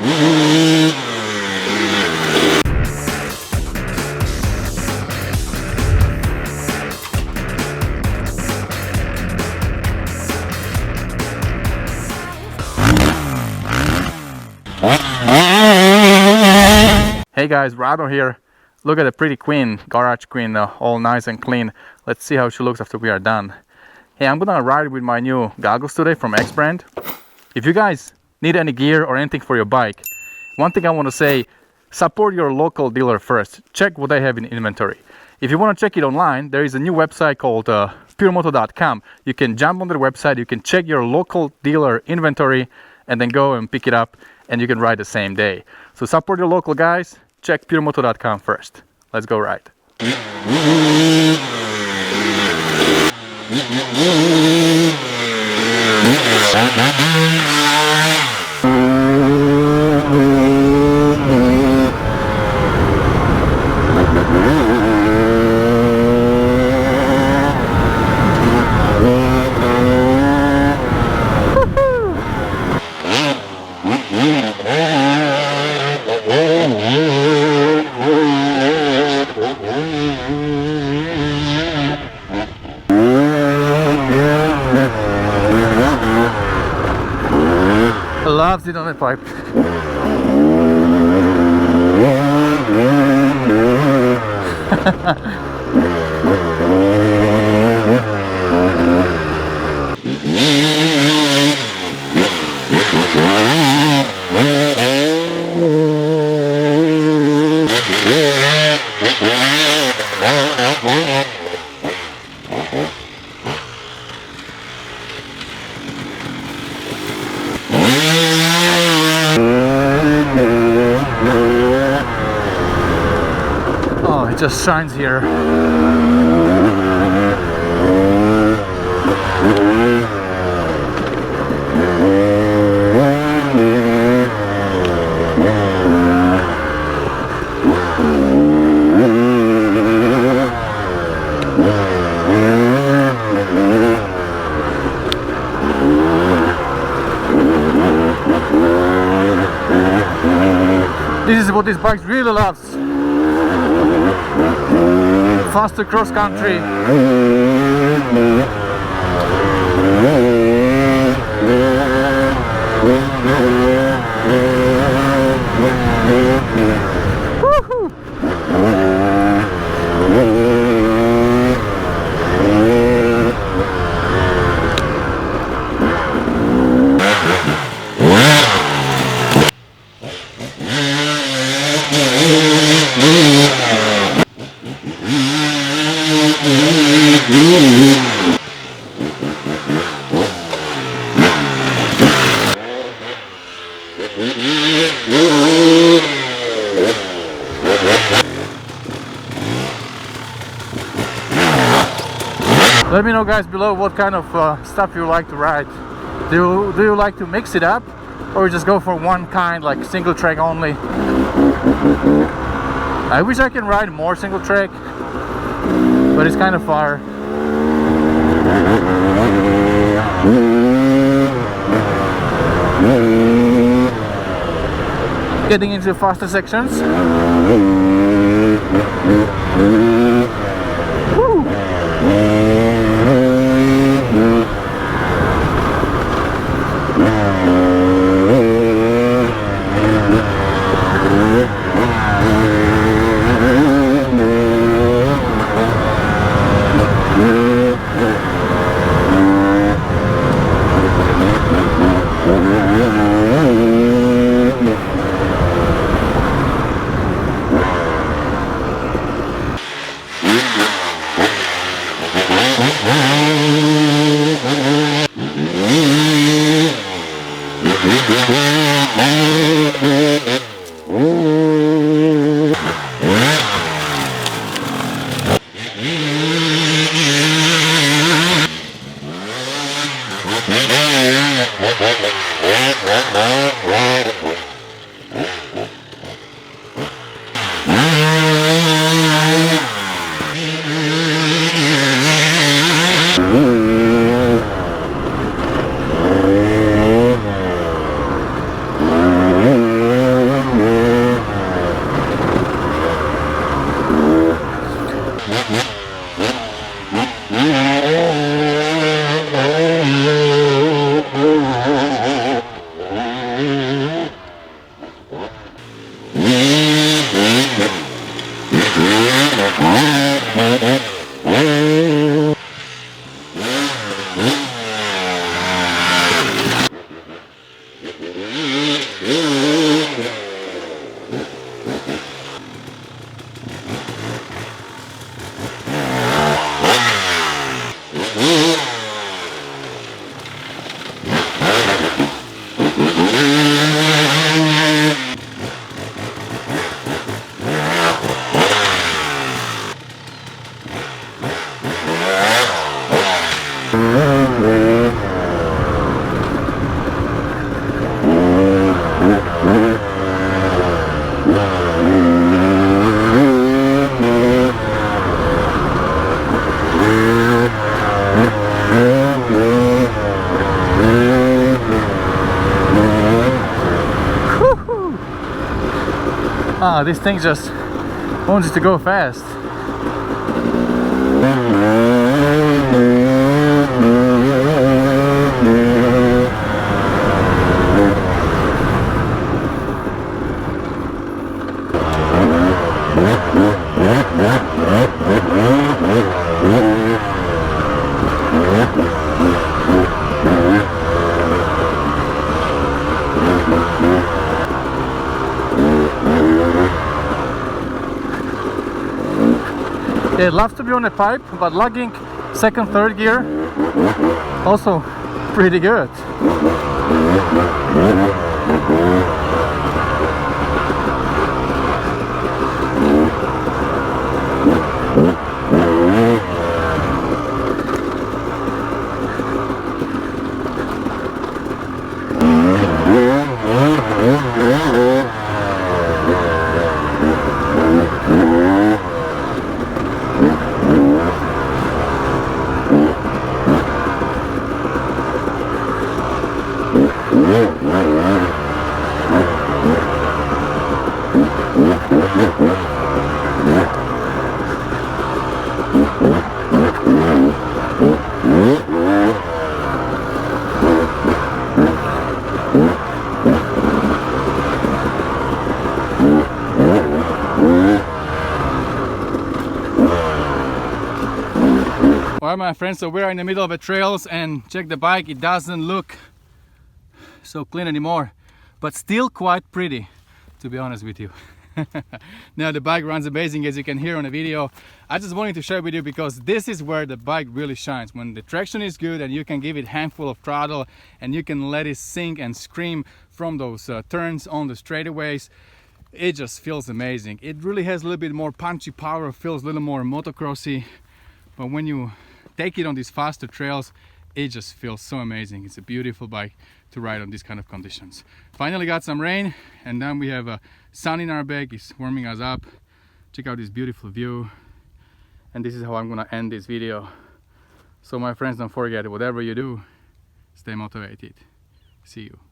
Hey guys, Rado here. Look at the pretty queen, garage queen, all nice and clean. Let's see how she looks after we are done. Hey, I'm gonna ride with my new goggles today from X brand. If you guys need any gear or anything for your bike, one thing I want to say, support your local dealer first. Check what they have in inventory. If you want to check it online, there is a new website called PureMoto.com. You can jump on their website, you can check your local dealer inventory and then go and pick it up and you can ride the same day. So support your local guys, check PureMoto.com first. Let's go ride. Loves it on the pipe. Oh, it just shines here. This is what this bike really loves. Faster cross country. Let me know guys below what kind of stuff you like to ride. Do you like to mix it up or just go for one kind, like single track only? I wish I can ride more single track, but it's kind of far. Getting into faster sections. Woo! Ah, this thing just wants you to go fast. It loves to be on a pipe, but lugging second, third gear also pretty good. Alright my friends, so we're in the middle of the trails and check the bike, it doesn't look so clean anymore, but still quite pretty, to be honest with you. Now the bike runs amazing, as you can hear on the video. I just wanted to share with you because this is where the bike really shines, when the traction is good and you can give it handful of throttle and you can let it sink and scream from those turns on the straightaways. It just feels amazing. It really has a little bit more punchy power, feels a little more motocrossy, but when you take it on these faster trails, it just feels so amazing. It's a beautiful bike to ride on these kind of conditions. Finally got some rain and then we have sun in our back. It's warming us up. Check out this beautiful view, and this is how I'm gonna end this video. So my friends, don't forget, whatever you do, stay motivated. See you.